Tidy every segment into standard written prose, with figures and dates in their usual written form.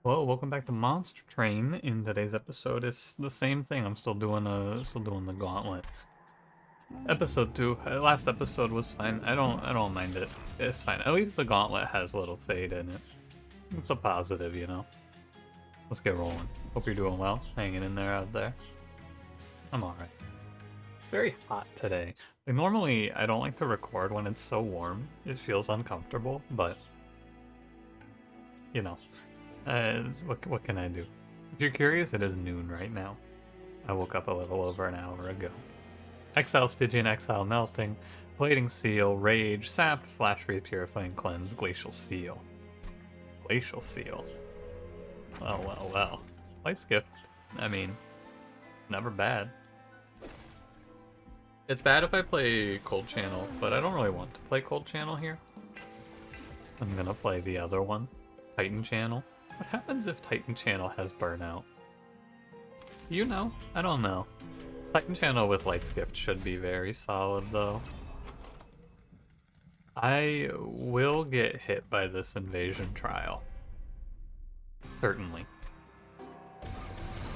Hello, welcome back to Monster Train. In today's episode, it's the same thing. I'm still doing the gauntlet. Episode 2, last episode was fine. I don't mind it. It's fine. At least the gauntlet has a little fade in it. It's a positive, you know. Let's get rolling. Hope you're doing well. Hanging in there out there. I'm alright. It's very hot today. Like, normally, I don't like to record when it's so warm. It feels uncomfortable, but you know. What can I do? If you're curious, it is noon right now. I woke up a little over an hour ago. Exile Stygian, Exile Melting, Plating Seal, Rage, Sap, Flash Freeze, Purifying Cleanse, Glacial Seal. Glacial Seal. Well, well, well. Light Skip. I mean, never bad. It's bad if I play Cold Channel, but I don't really want to play Cold Channel here. I'm gonna play the other one, Titan Channel. What happens if Titan Channel has Burnout? You know? I don't know. Titan Channel with Light Skift should be very solid, though. I will get hit by this invasion trial. Certainly.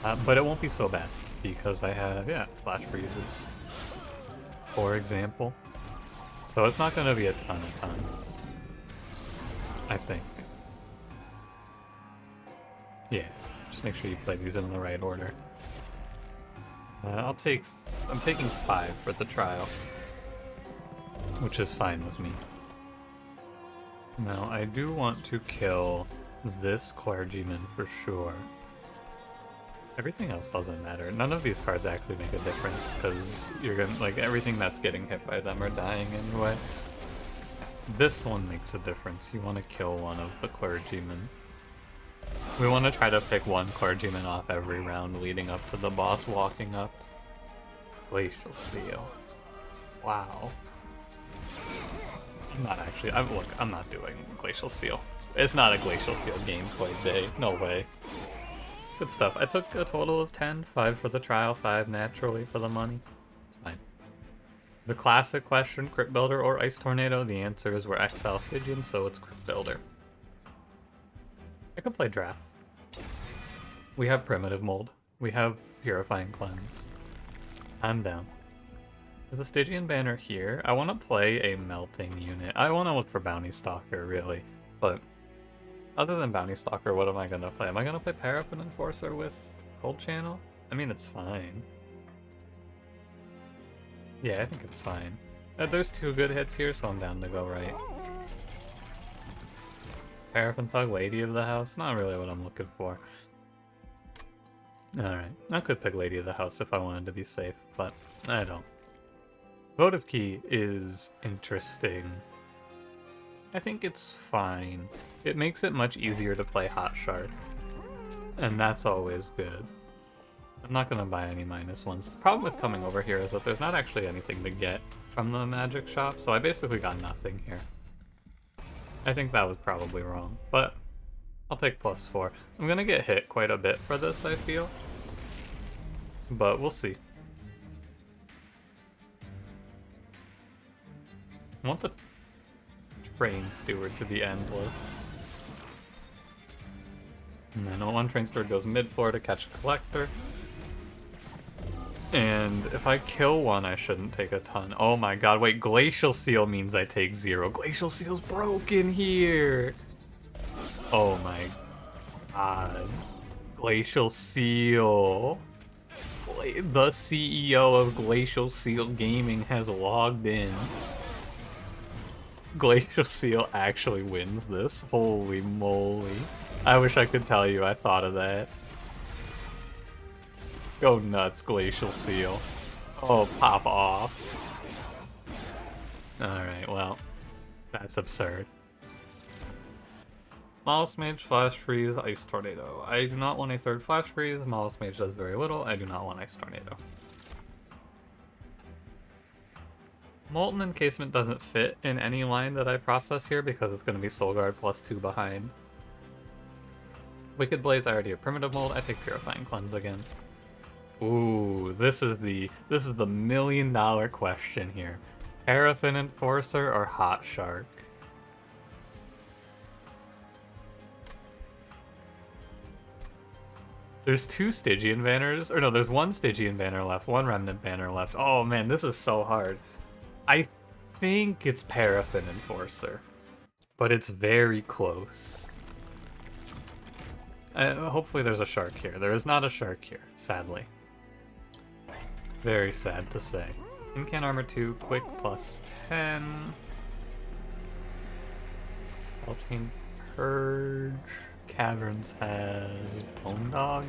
But it won't be so bad, because I have, Flash Freezes, for example. So it's not going to be a ton of time. I think. Yeah, just make sure you play these in the right order. I'm taking 5 for the trial, which is fine with me. Now, I do want to kill this clergyman for sure. Everything else doesn't matter. None of these cards actually make a difference, because you're gonna, like, everything that's getting hit by them are dying anyway. This one makes a difference. You want to kill one of the clergymen. We want to try to pick one clergyman off every round leading up to the boss walking up. Glacial Seal. Wow. I'm not actually, I'm not doing Glacial Seal. It's not a Glacial Seal gameplay day. No way. Good stuff. I took a total of 10. 5 for the trial, 5 naturally for the money. It's fine. The classic question, Crypt Builder or Ice Tornado? The answers were Exile Stygian, so it's Crypt Builder. I can play Draft. We have Primitive Mold. We have Purifying Cleanse. I'm down. There's a Stygian banner here. I want to play a Melting unit. I want to look for Bounty Stalker, really. But other than Bounty Stalker, what am I going to play? Am I going to play Paraffin Enforcer with Cold Channel? I mean, it's fine. Yeah, I think it's fine. There's 2 good hits here, so I'm down to go right. Paraffin Thug, Lady of the House? Not really what I'm looking for. Alright, I could pick Lady of the House if I wanted to be safe, but I don't. Votive Key is interesting. I think it's fine. It makes it much easier to play Hot Shark, and that's always good. I'm not going to buy any -1s. The problem with coming over here is that there's not actually anything to get from the magic shop, so I basically got nothing here. I think that was probably wrong, but I'll take +4. I'm gonna get hit quite a bit for this, I feel. But we'll see. I want the Train Steward to be endless. And then one Train Steward goes mid-floor to catch a Collector. And if I kill one, I shouldn't take a ton. Oh my god, wait, Glacial Seal means I take 0. Glacial Seal's broken here! Oh my god. Glacial Seal. The CEO of Glacial Seal Gaming has logged in. Glacial Seal actually wins this. Holy moly. I wish I could tell you I thought of that. Go nuts, Glacial Seal. Oh, pop off. Alright, well, that's absurd. Mollusk Mage, Flash Freeze, Ice Tornado. I do not want a 3rd Flash Freeze. Mollusk Mage does very little. I do not want Ice Tornado. Molten Encasement doesn't fit in any line that I process here because it's going to be Soul Guard +2 behind. Wicked Blaze, I already have Primitive Mold. I take Purifying Cleanse again. Ooh, this is the $1 million question here. Paraffin Enforcer or Hot Shark? There's two Stygian banners, or no, there's one Stygian banner left, one Remnant banner left. Oh man, this is so hard. I think it's Paraffin Enforcer, but it's very close. Hopefully there's a shark here. There is not a shark here, sadly. Very sad to say. Incan Armor 2, Quick plus 10. All Chain Purge. Caverns has Bone Dog?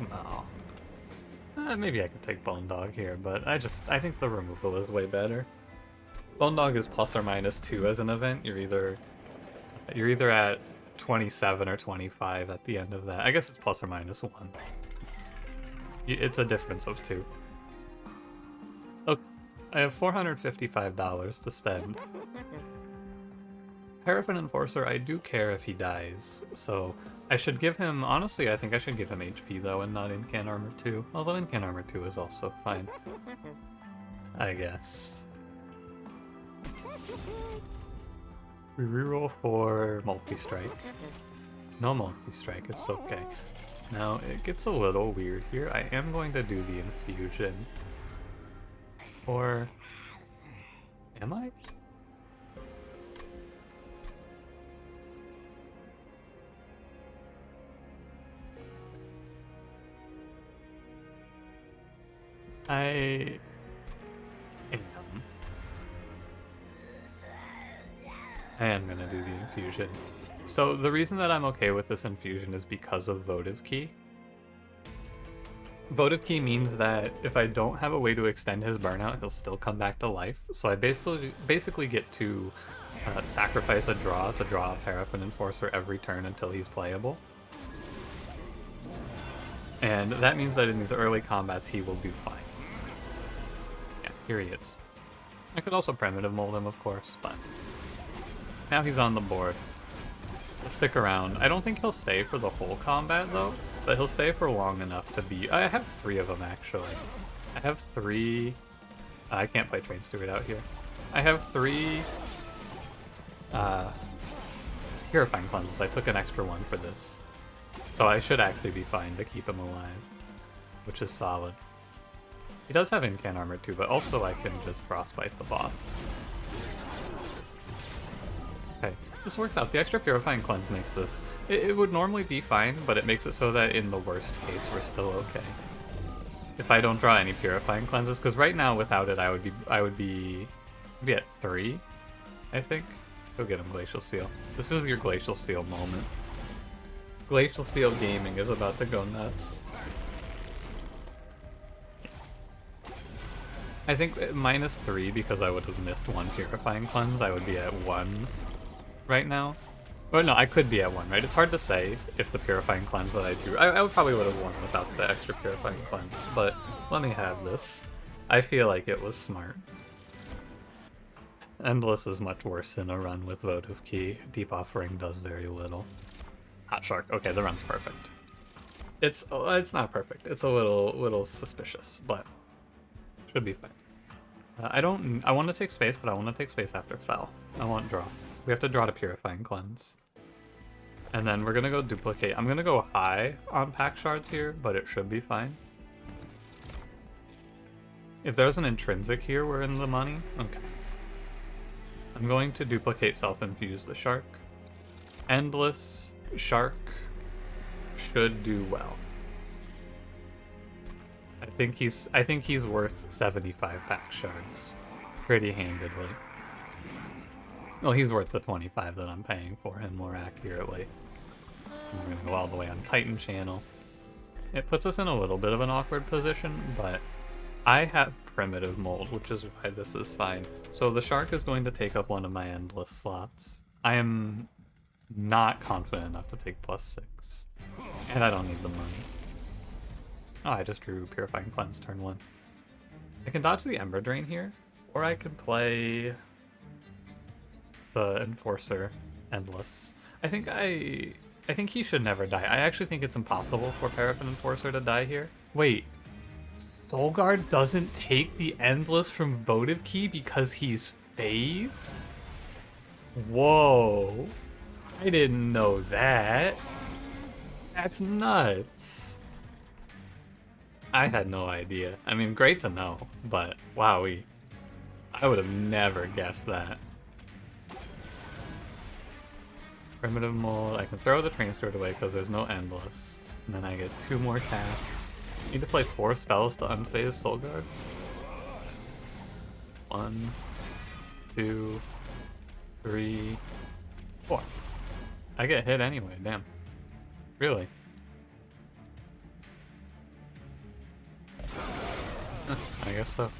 No. Maybe I could take Bone Dog here, but I think the removal is way better. Bone Dog is plus or minus 2 as an event. You're either at 27 or 25 at the end of that. I guess it's plus or minus 1. It's a difference of 2. Okay, I have $455 to spend. Paraffin Enforcer, I do care if he dies, so I should give him, honestly, I think I should give him HP though, and not Incan Armor 2. Although Incan Armor 2 is also fine. I guess. We reroll for multi-strike. No multi-strike, it's okay. Now, it gets a little weird here. I am going to do the infusion. Or... am I? I am gonna do the infusion. So the reason that I'm okay with this infusion is because of Votive Key. Votive Key means that if I don't have a way to extend his burnout, he'll still come back to life. So I basically get to sacrifice a draw to draw a Paraffin Enforcer every turn until he's playable. And that means that in these early combats he will do fine. Yeah, here he is. I could also primitive mold him, of course, but now he's on the board. He'll stick around. I don't think he'll stay for the whole combat though, but he'll stay for long enough to be... I have 3 of them actually. I have 3... I can't play Train Steward out here. I have 3 Purifying Cleanses. I took an extra one for this. So I should actually be fine to keep him alive, which is solid. He does have Incan Armor too, but also I can just Frostbite the boss. Okay, this works out. The extra Purifying Cleanse makes this... It would normally be fine, but it makes it so that in the worst case we're still okay. If I don't draw any Purifying Cleanses, because right now without it I would be at 3, I think. Go get him, Glacial Seal. This is your Glacial Seal moment. Glacial Seal Gaming is about to go nuts. I think -3 because I would have missed 1 Purifying Cleanse. I would be at 1 right now. Well, no, I could be at 1, right? It's hard to say if the Purifying Cleanse that I drew... I probably would have won without the extra Purifying Cleanse, but let me have this. I feel like it was smart. Endless is much worse in a run with Votive Key. Deep Offering does very little. Hot Shark. Okay, the run's perfect. It's not perfect. It's a little suspicious, but should be fine. I want to take space, but I want to take space after Fell. I want draw. We have to draw to Purifying Cleanse. And then we're gonna go duplicate. I'm gonna go high on pack shards here, but it should be fine. If there's an intrinsic here, we're in the money. Okay. I'm going to duplicate self-infuse the shark. Endless shark should do well. I think he's worth 75 pack shards pretty handedly. Well, he's worth the 25 that I'm paying for him more accurately. We're gonna go all the way on Titan Channel. It puts us in a little bit of an awkward position, but I have primitive mold, which is why this is fine. So the shark is going to take up one of my endless slots. I am not confident enough to take +6, and I don't need the money. Oh, I just drew Purifying Cleanse turn 1. I can dodge the Ember Drain here, or I could play the Enforcer Endless. I think he should never die. I actually think it's impossible for Paraffin Enforcer to die here. Wait, Soulguard doesn't take the Endless from Votive Key because he's phased? Whoa. I didn't know that. That's nuts. I had no idea. I mean, great to know, but wowee. I would have never guessed that. Primitive mold. I can throw the train steward away because there's no endless. And then I get 2 more casts. Need to play 4 spells to unphase Soul Guard. 1, 2, 3, 4. I get hit anyway, damn. Really? I guess so.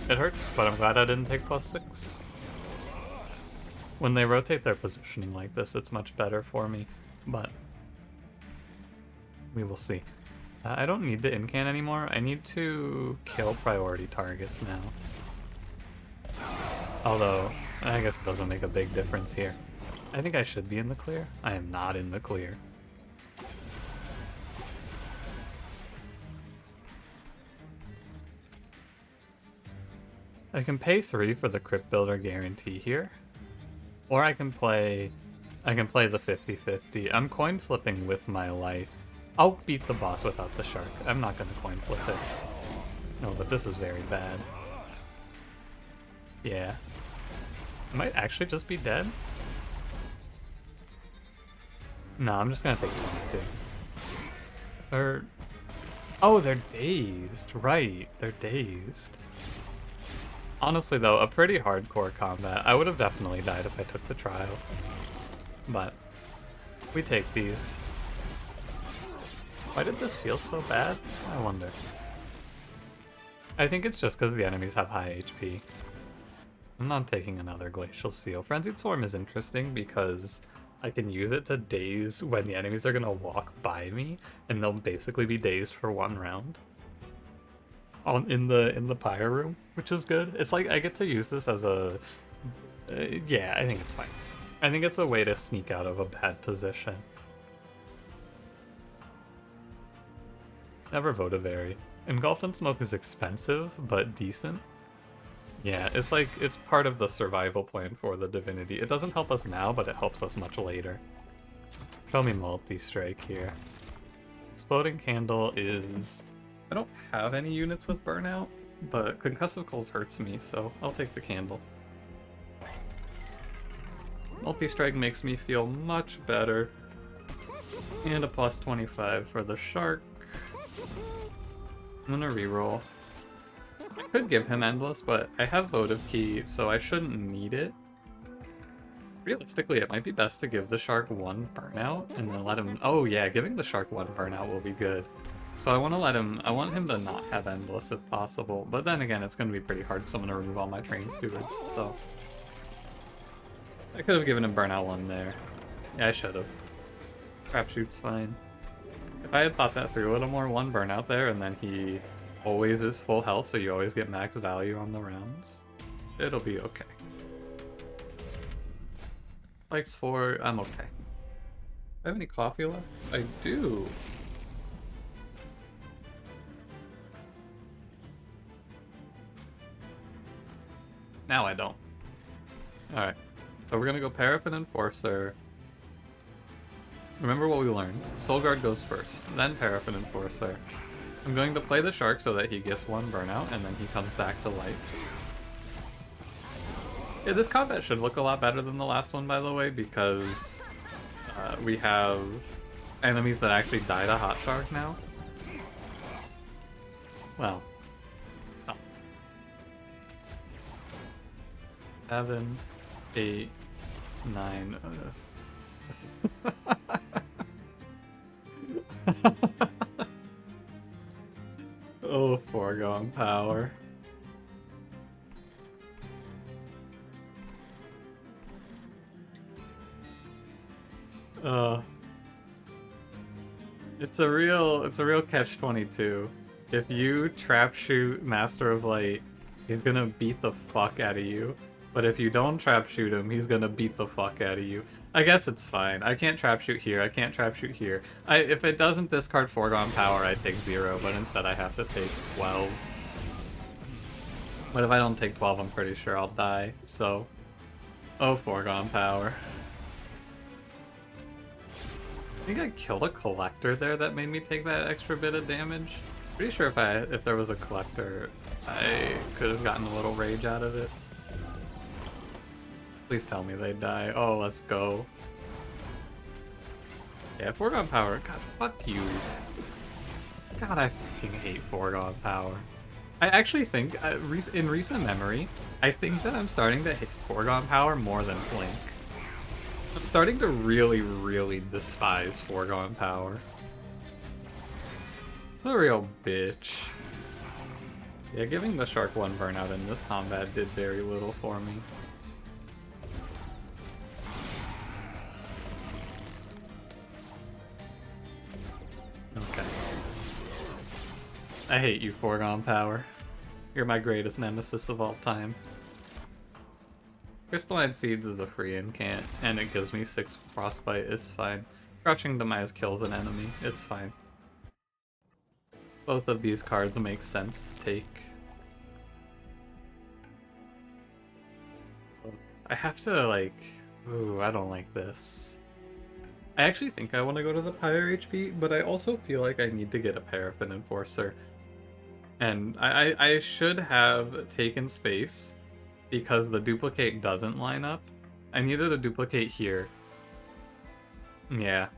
It hurts, but I'm glad I didn't take +6. When they rotate their positioning like this, it's much better for me, but we will see. I don't need the incan anymore. I need to kill priority targets now. Although, I guess it doesn't make a big difference here. I think I should be in the clear. I am not in the clear. I can pay 3 for the Crypt Builder guarantee here. Or I can play the 50-50. I'm coin flipping with my life. I'll beat the boss without the shark. I'm not gonna coin flip it. No, but this is very bad. Yeah. I might actually just be dead. No, I'm just gonna take 22. Or... oh, they're dazed. Right, they're dazed. Honestly though, a pretty hardcore combat. I would have definitely died if I took the trial. But we take these. Why did this feel so bad? I wonder. I think it's just because the enemies have high HP. I'm not taking another Glacial Seal. Frenzied Swarm is interesting because I can use it to daze when the enemies are gonna walk by me, and they'll basically be dazed for 1 round. In the pyre room, which is good. It's like I get to use this as a yeah, I think it's fine. I think it's a way to sneak out of a bad position. Never Votavary. Engulfed in Smoke is expensive but decent. Yeah, it's like it's part of the survival plan for the Divinity. It doesn't help us now, but it helps us much later. Show me multi-strike here. Exploding Candle is... I don't have any units with Burnout, but Concussive Coals hurts me, so I'll take the Candle. Multi-Strike makes me feel much better. And a +25 for the Shark. I'm gonna reroll. I could give him Endless, but I have Votive Key, so I shouldn't need it. Realistically, it might be best to give the Shark 1 Burnout, and then let him... oh yeah, giving the Shark 1 Burnout will be good. So I want to let him, I want him to not have Endless if possible, but then again, it's going to be pretty hard because I'm going to remove all my train stewards, so. I could have given him Burnout 1 there. Yeah, I should have. Crapshoot's fine. If I had thought that through a little more, 1 Burnout there, and then he always is full health, so you always get max value on the rounds. It'll be okay. Spikes 4, I'm okay. Do I have any coffee left? I do. Now I don't. Alright. So we're gonna go Paraffin Enforcer. Remember what we learned. Soul Guard goes first, then Paraffin Enforcer. I'm going to play the Shark so that he gets 1 Burnout, and then he comes back to life. Yeah, this combat should look a lot better than the last one, by the way, because we have enemies that actually die to Hot Shark now. Well, 7, 8, 9. Oh, foregone power. It's a real catch-22. If you trap shoot Master of Light, he's gonna beat the fuck out of you. But if you don't trap shoot him, he's gonna beat the fuck out of you. I guess it's fine. I can't trap shoot here, I can't trap shoot here. If it doesn't discard foregone power, I take 0, but instead I have to take 12. But if I don't take 12, I'm pretty sure I'll die, so... oh, foregone power. I think I killed a collector there that made me take that extra bit of damage. Pretty sure if there was a collector, I could have gotten a little rage out of it. Please tell me they die. Oh, let's go. Yeah, foregone power. God, fuck you. God, I fucking hate foregone power. I actually think, in recent memory, I think that I'm starting to hate foregone power more than Blink. I'm starting to really, really despise foregone power. The real bitch. Yeah, giving the Shark 1 Burnout in this combat did very little for me. Okay. I hate you, foregone power. You're my greatest nemesis of all time. Crystalline Seeds is a free incant, and it gives me 6 frostbite, it's fine. Crouching Demise kills an enemy, it's fine. Both of these cards make sense to take. I have to, like... Ooh, I don't like this. I actually think I want to go to the Pyre HP, but I also feel like I need to get a Paraffin Enforcer. And I should have taken space because the duplicate doesn't line up. I needed a duplicate here. Yeah.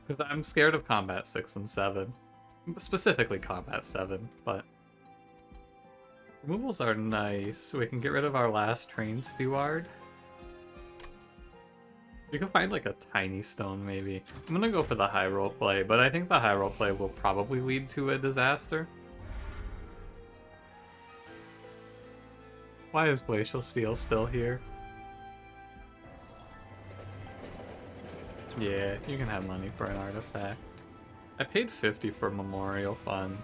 Because I'm scared of Combat 6 and 7. Specifically Combat 7, but... Removals are nice. We can get rid of our last Train Steward. We can find like a tiny stone maybe. I'm gonna go for the high roll play, but I think the high roll play will probably lead to a disaster. Why is Glacial Steel still here? Yeah, you can have money for an artifact. I paid 50 for Memorial Fund.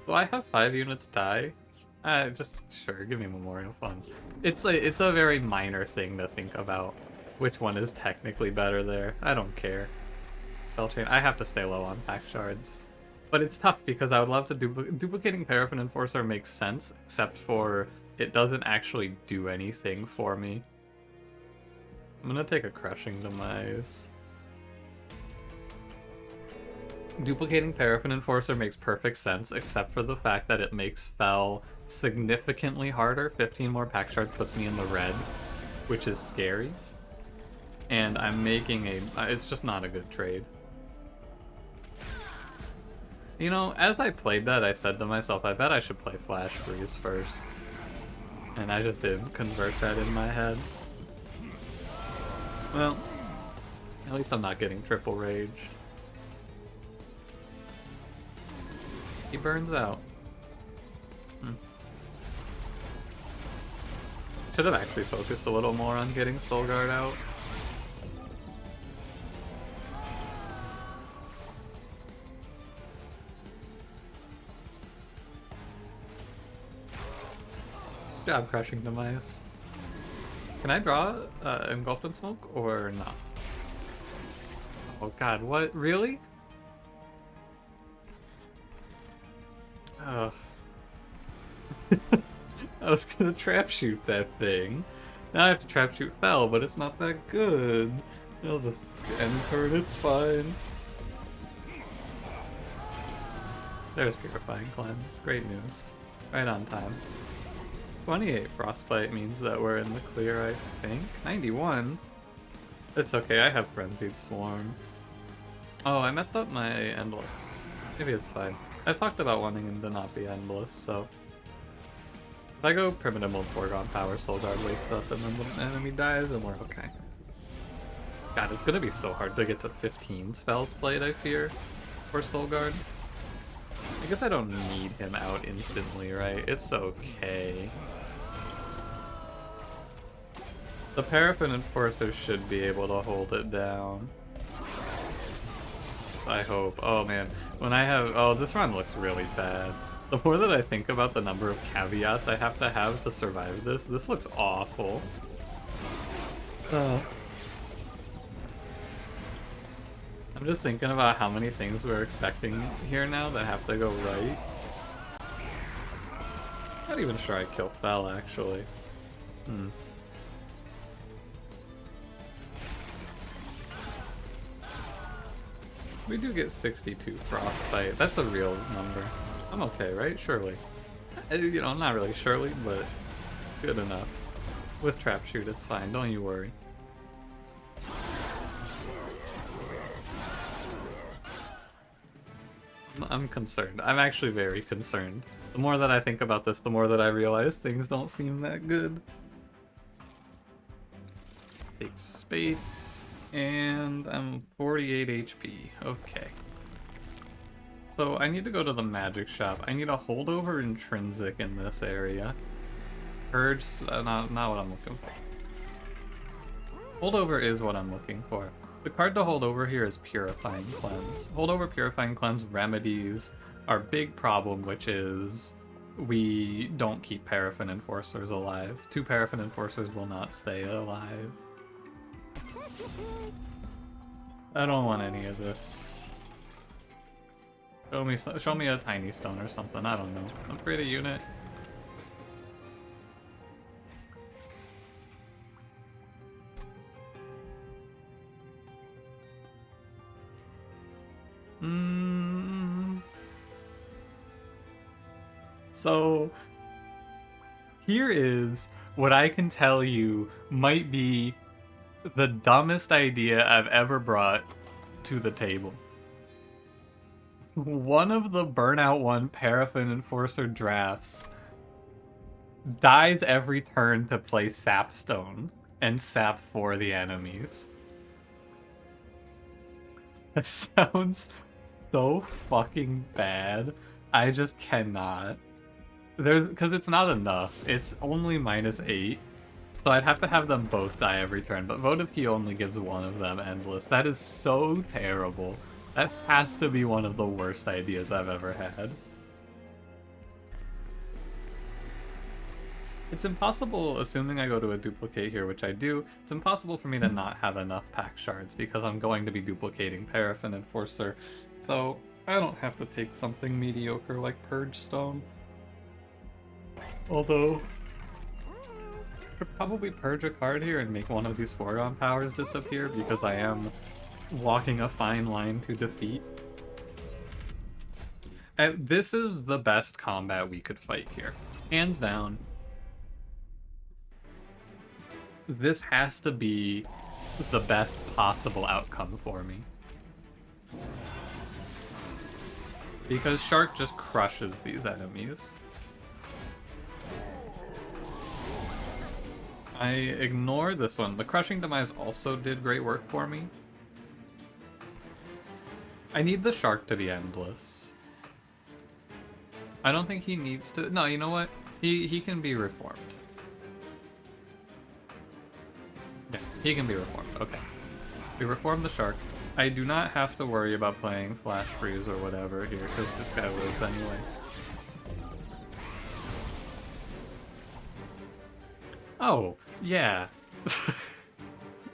Do I have 5 units die? Just sure, give me Memorial Fund. It's a very minor thing to think about. Which one is technically better there? I don't care. Spell chain. I have to stay low on pack shards. But it's tough because I would love to duplicating Paraffin Enforcer makes sense, except for it doesn't actually do anything for me. I'm gonna take a Crushing Demise. Duplicating Paraffin Enforcer makes perfect sense, except for the fact that it makes Fel significantly harder. 15 more pack shards puts me in the red, which is scary. And I'm making it's just not a good trade. You know, as I played that, I said to myself, I bet I should play Flash Freeze first. And I just didn't convert that in my head. Well, at least I'm not getting triple rage. He burns out. Should have actually focused a little more on getting Soul Guard out. Good job, Crushing Demise. Can I draw Engulfed in Smoke or not? Oh god, what? Really? Ugh. I was gonna trap shoot that thing. Now I have to trap shoot Fel, but it's not that good. It'll just end turn, it's fine. There's Purifying Cleanse. Great news. Right on time. 28 Frostbite means that we're in the clear, I think. 91? It's okay, I have Frenzied Swarm. Oh, I messed up my Endless. Maybe it's fine. I've talked about wanting him to not be Endless, so... If I go Primitive Mode Foregone Power, Soul Guard wakes up and then the enemy dies, and we're okay. God, it's gonna be so hard to get to 15 spells played, I fear, for Soul Guard. I guess I don't need him out instantly, right? It's okay. The Paraffin Enforcer should be able to hold it down. I hope. Oh man, when I have... Oh, this run looks really bad. The more that I think about the number of caveats I have to survive this looks awful. I'm just thinking about how many things we're expecting here now that have to go right. Not even sure I kill Fel, actually. We do get 62 Frostbite. That's a real number. I'm okay, right? Surely. You know, not really surely, but good enough. With trap shoot, it's fine. Don't you worry. I'm concerned. I'm actually very concerned. The more that I think about this, the more that I realize things don't seem that good. Take space, and I'm 48 HP. Okay. So I need to go to the magic shop. I need a holdover intrinsic in this area. Purge, not what I'm looking for. Holdover is what I'm looking for. The card to hold over here is Purifying Cleanse. Holdover Purifying Cleanse remedies our big problem, which is we don't keep Paraffin Enforcers alive. 2 Paraffin Enforcers will not stay alive. I don't want any of this. Show me a tiny stone or something, I don't know. Upgrade a unit. So, here is what I can tell you might be the dumbest idea I've ever brought to the table. One of the Burnout 1 Paraffin Enforcer drafts dies every turn to play Sapstone and sap for the enemies. That sounds so fucking bad. I just cannot. Because it's not enough. It's only -8. So I'd have to have them both die every turn, but Votive Key only gives one of them endless. That is so terrible. That has to be one of the worst ideas I've ever had. It's impossible, assuming I go to a duplicate here, which I do, it's impossible for me to not have enough pack shards because I'm going to be duplicating Paraffin Enforcer. So I don't have to take something mediocre like Purge Stone. Although, I could probably purge a card here and make one of these foregone powers disappear because I am walking a fine line to defeat. And this is the best combat we could fight here. Hands down. This has to be the best possible outcome for me. Because Shark just crushes these enemies. I ignore this one. The Crushing Demise also did great work for me. I need the Shark to be endless. I don't think he needs to... No, you know what? He can be reformed. Yeah, he can be reformed. Okay. We reform the Shark. I do not have to worry about playing Flash Freeze or whatever here, because this guy lives anyway. Oh, yeah.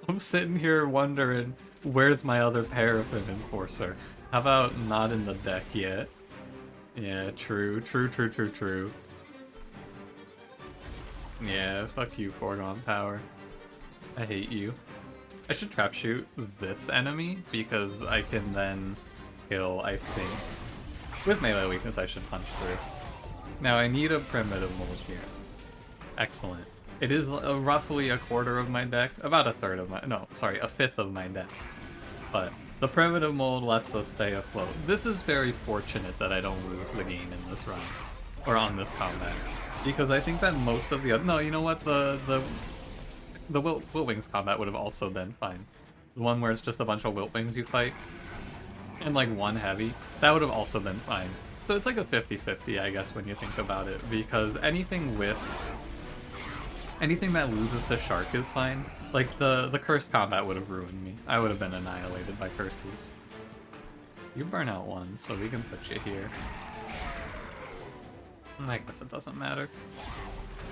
I'm sitting here wondering, where's my other Paraffin Enforcer? How about not in the deck yet? Yeah, true. Yeah, fuck you, Foregone Power. I hate you. I should trap shoot this enemy, because I can then kill, I think. With melee weakness, I should punch through. Now, I need a primitive mold here. Excellent. It is roughly a quarter of my deck, about a third of my, no, sorry, a fifth of my deck. But the primitive mold lets us stay afloat. This is very fortunate that I don't lose the game in this run, or on this combat, because I think that most of the other, no, you know what, the Wiltwings combat would have also been fine. The one where it's just a bunch of Wiltwings you fight, and like one heavy, that would have also been fine. So it's like a 50-50, I guess, when you think about it, because anything that loses to Shark is fine. Like, the curse combat would have ruined me. I would have been annihilated by curses. You burn out one, so we can put you here. I guess it doesn't matter.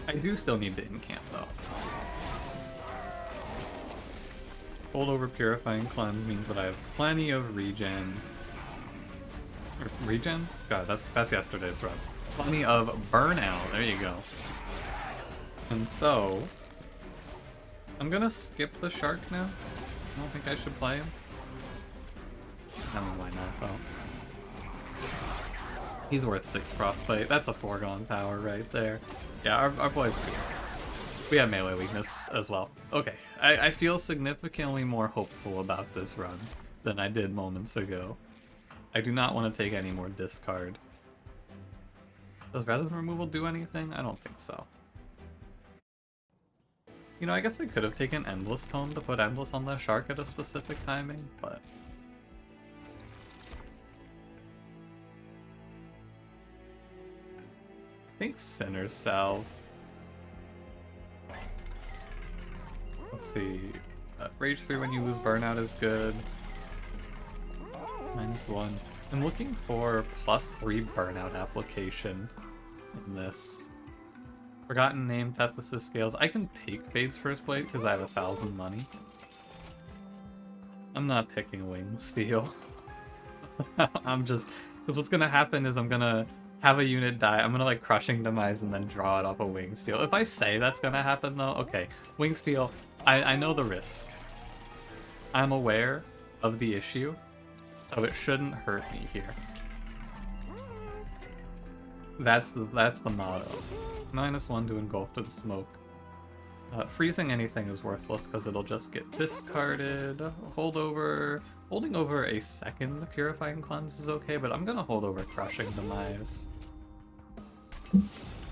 I do still need to incamp, though. Holdover Purifying Cleanse means that I have plenty of regen. Regen? God, that's yesterday's run. Plenty of Burnout. There you go. And so, I'm gonna skip the Shark now. I don't think I should play him. I mean, why not, though? He's worth 6 frostbite. That's a foregone power right there. Yeah, our boy's too. We have melee weakness as well. Okay, I feel significantly more hopeful about this run than I did moments ago. I do not want to take any more discard. Does rather than removal do anything? I don't think so. You know, I guess I could have taken Endless Tone to put Endless on the Shark at a specific timing, but... I think Sinner's Salve. Let's see. Rage 3 when you lose Burnout is good. -1. I'm looking for +3 Burnout application in this. Forgotten Name, Tethys' Scales. I can take Fade's First Blade because I have 1,000 money. I'm not picking Wing Steel. I'm just... Because what's going to happen is I'm going to have a unit die. I'm going to like Crushing Demise and then draw it off a Wing Steel. If I say that's going to happen though, okay. Wing Steel, I know the risk. I'm aware of the issue, so it shouldn't hurt me here. That's the motto. -1 to engulf to the smoke. Freezing anything is worthless because it'll just get discarded. Holding over a second Purifying Cleanse is okay, but I'm gonna hold over Crushing Demise.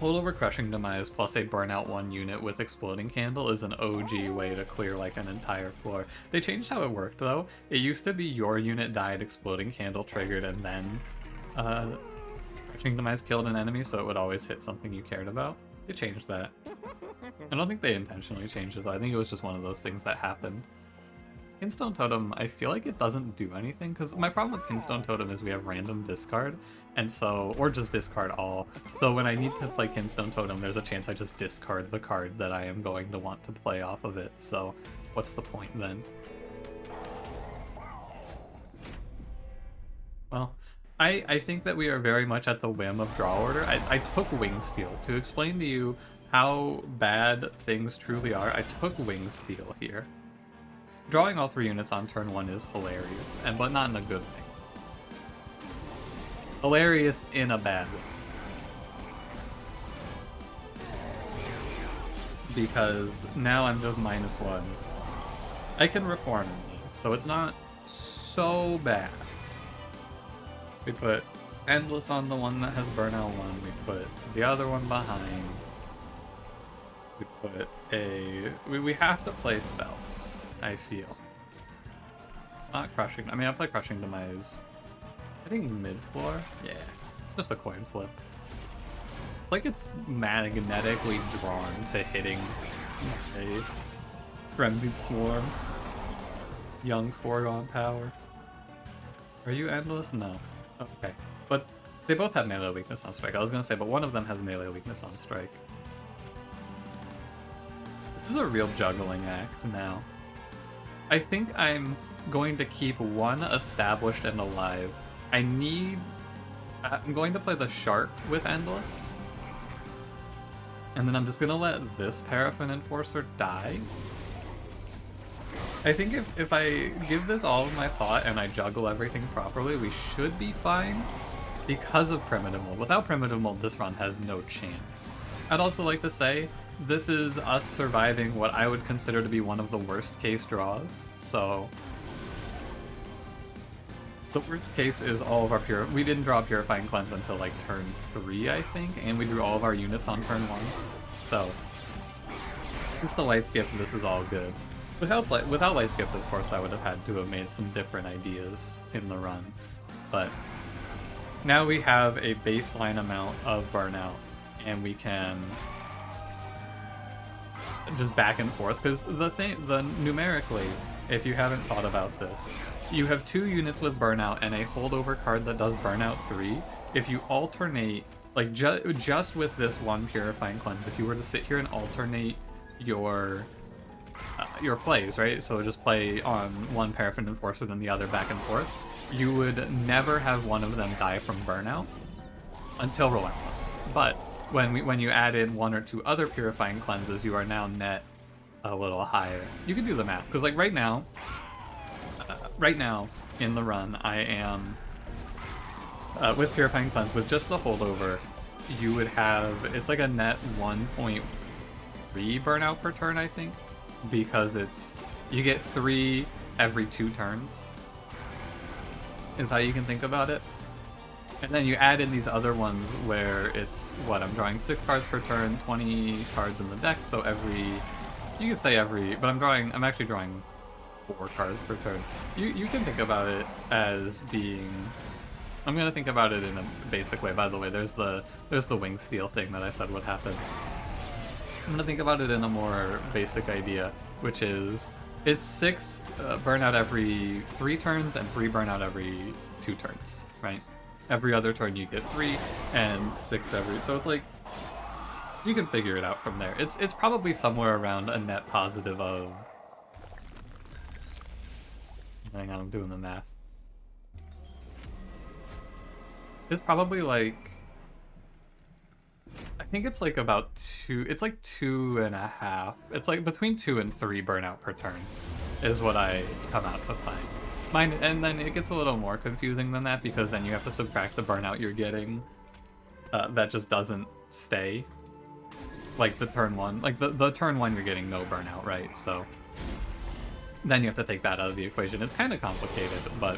Hold over Crushing Demise plus a Burnout 1 unit with Exploding Candle is an OG way to clear like an entire floor. They changed how it worked though. It used to be your unit died, Exploding Candle triggered, and then Crushing Demise killed an enemy, so it would always hit something you cared about. They changed that. I don't think they intentionally changed it though. I think it was just one of those things that happened. Kinstone Totem, I feel like it doesn't do anything, because my problem with Kinstone Totem is we have random discard, and so, or just discard all. So when I need to play Kinstone Totem, there's a chance I just discard the card that I am going to want to play off of it, so what's the point then? Well, I think that we are very much at the whim of draw order. I took Wing Steel. To explain to you how bad things truly are, I took Wing Steel here. Drawing all 3 units on turn 1 is hilarious, but not in a good way. Hilarious in a bad way. Because now I'm just -1. I can reform, so it's not so bad. We put Endless on the one that has Burnout 1, we put the other one behind. We put a... We have to play spells, I feel. Not Crushing... I mean, I play Crushing Demise. I think mid-floor? Yeah. Just a coin flip. It's like it's magnetically drawn to hitting a Frenzied Swarm. Young Foregone Power. Are you Endless? No. Okay. But they both have melee weakness on strike. I was gonna say, but one of them has melee weakness on strike. This is a real juggling act now. I think I'm going to keep one established and alive. I'm going to play the Shark with Endless. And then I'm just gonna let this Paraffin Enforcer die. I think if I give this all of my thought and I juggle everything properly, we should be fine because of Primitive Mold. Without Primitive Mold, this run has no chance. I'd also like to say, this is us surviving what I would consider to be one of the worst case draws, so... The worst case is all of our we didn't draw Purifying Cleanse until like turn 3, I think, and we drew all of our units on turn 1. So, since the Light Skip, this is all good. Without Light Skip, of course, I would have had to have made some different ideas in the run. But now we have a baseline amount of Burnout, and we can just back and forth. Because numerically, if you haven't thought about this, you have 2 units with Burnout and a holdover card that does Burnout 3. If you alternate, like just with this one Purifying Cleanse, if you were to sit here and alternate your plays, right? So just play on one Paraffin Enforcer, then the other back and forth. You would never have one of them die from Burnout until Relentless. But when you add in 1 or 2 other Purifying Cleanses, you are now net a little higher. You can do the math, because like right now in the run, I am with Purifying Cleanse, with just the holdover, you would have, it's like a net 1.3 burnout per turn, I think, because you get 3 every 2 turns, is how you can think about it. And then you add in these other ones where it's, what, I'm drawing 6 cards per turn, 20 cards in the deck, so you could say but I'm actually drawing 4 cards per turn. You can think about it as being, I'm gonna think about it in a basic way. By the way, there's the wing steal thing that I said would happen. I'm gonna think about it in a more basic idea, which is it's 6 burnout every 3 turns and 3 burnout every 2 turns, right? Every other turn you get 3 and 6 every, so it's like, you can figure it out from there. It's probably somewhere around a net positive of, hang on, I'm doing the math. It's probably like, I think it's like about 2, it's like 2.5. It's like between 2 and 3 burnout per turn is what I come out to find. And then it gets a little more confusing than that, because then you have to subtract the burnout you're getting that just doesn't stay. Like the turn 1, like the turn 1 you're getting no burnout, right? So then you have to take that out of the equation. It's kind of complicated, but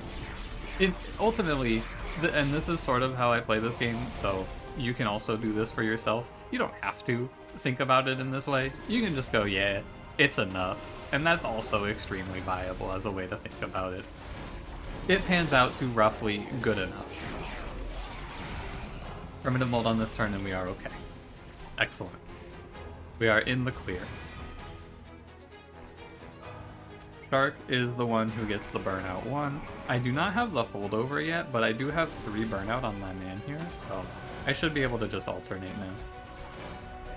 it ultimately, and this is sort of how I play this game, so you can also do this for yourself. You don't have to think about it in this way. You can just go, yeah, it's enough. And that's also extremely viable as a way to think about it. It pans out to roughly good enough. Primitive mold on this turn and we are okay. Excellent. We are in the clear. Shark is the one who gets the burnout 1. I do not have the holdover yet, but I do have 3 burnout on my man here, so I should be able to just alternate now.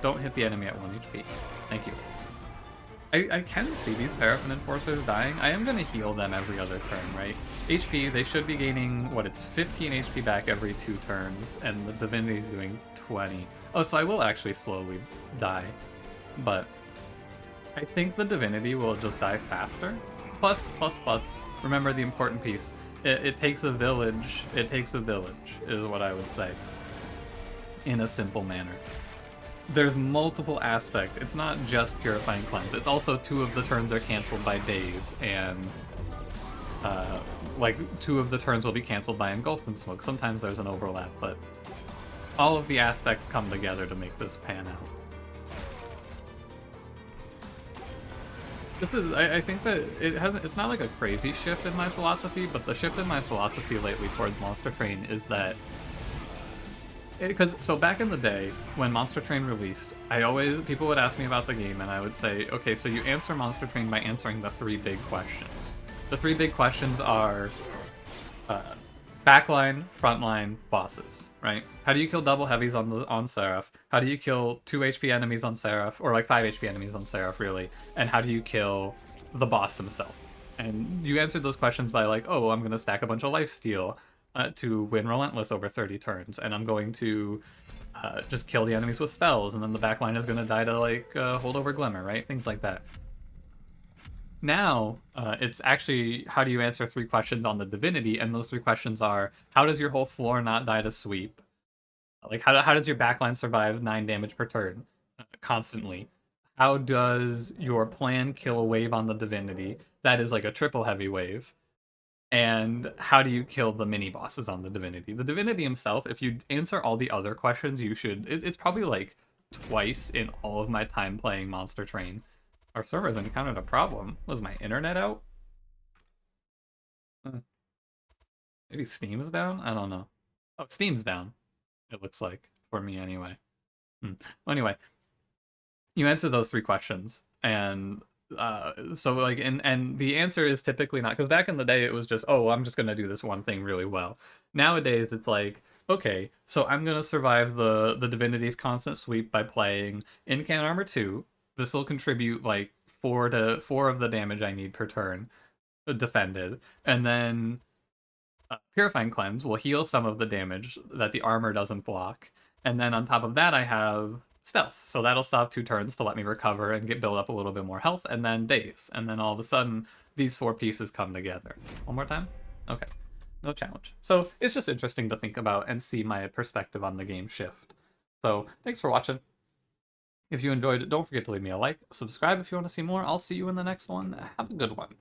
Don't hit the enemy at 1 HP. Thank you. I can see these Paraffin Enforcers dying. I am going to heal them every other turn, right? HP, they should be gaining, what, it's 15 HP back every 2 turns, and the Divinity is doing 20. Oh, so I will actually slowly die, but I think the Divinity will just die faster. Plus, remember the important piece. It takes a village. It takes a village, is what I would say, in a simple manner. There's multiple aspects. It's not just Purifying Cleanse. It's also 2 of the turns are canceled by days, and like 2 of the turns will be canceled by Engulfed in Smoke. Sometimes there's an overlap, but all of the aspects come together to make this pan out. This is, I think that it's not like a crazy shift in my philosophy, but the shift in my philosophy lately towards Monster Train is that, so back in the day when Monster Train released, people would ask me about the game and I would say, okay, so you answer Monster Train by answering the 3 big questions. The 3 big questions are backline, frontline, bosses, right? How do you kill double heavies on Seraph? How do you kill 2 HP enemies on Seraph, or like 5 HP enemies on Seraph, really? And how do you kill the boss himself? And you answered those questions by like, oh, I'm gonna stack a bunch of lifesteal to win Relentless over 30 turns, and I'm going to just kill the enemies with spells, and then the backline is gonna die to like Holdover Glimmer, right? Things like that. Now, it's actually, how do you answer 3 questions on the Divinity, and those 3 questions are, how does your whole floor not die to sweep? Like, how does your backline survive 9 damage per turn constantly? How does your plan kill a wave on the Divinity? That is like a triple heavy wave. And how do you kill the mini bosses on the Divinity? The Divinity himself, if you answer all the other questions, you should, it's probably like twice in all of my time playing Monster Train. Our servers encountered a problem. Was my internet out? Maybe Steam's down? I don't know. Oh, Steam's down. It looks like, for me anyway. Well, anyway, you answer those 3 questions, and so like, and the answer is typically not, because back in the day it was just, oh, I'm just gonna do this one thing really well. Nowadays it's like, okay, so I'm gonna survive the Divinity's constant sweep by playing Incan Armor 2. This will contribute like 4 of the damage I need per turn defended, and then Purifying Cleanse will heal some of the damage that the armor doesn't block, and then on top of that I have Stealth, so that'll stop 2 turns to let me recover and build up a little bit more health, and then Daze, and then all of a sudden these 4 pieces come together. One more time? Okay. No challenge. So it's just interesting to think about and see my perspective on the game shift. So thanks for watching. If you enjoyed it, don't forget to leave me a like, subscribe if you want to see more. I'll see you in the next one. Have a good one.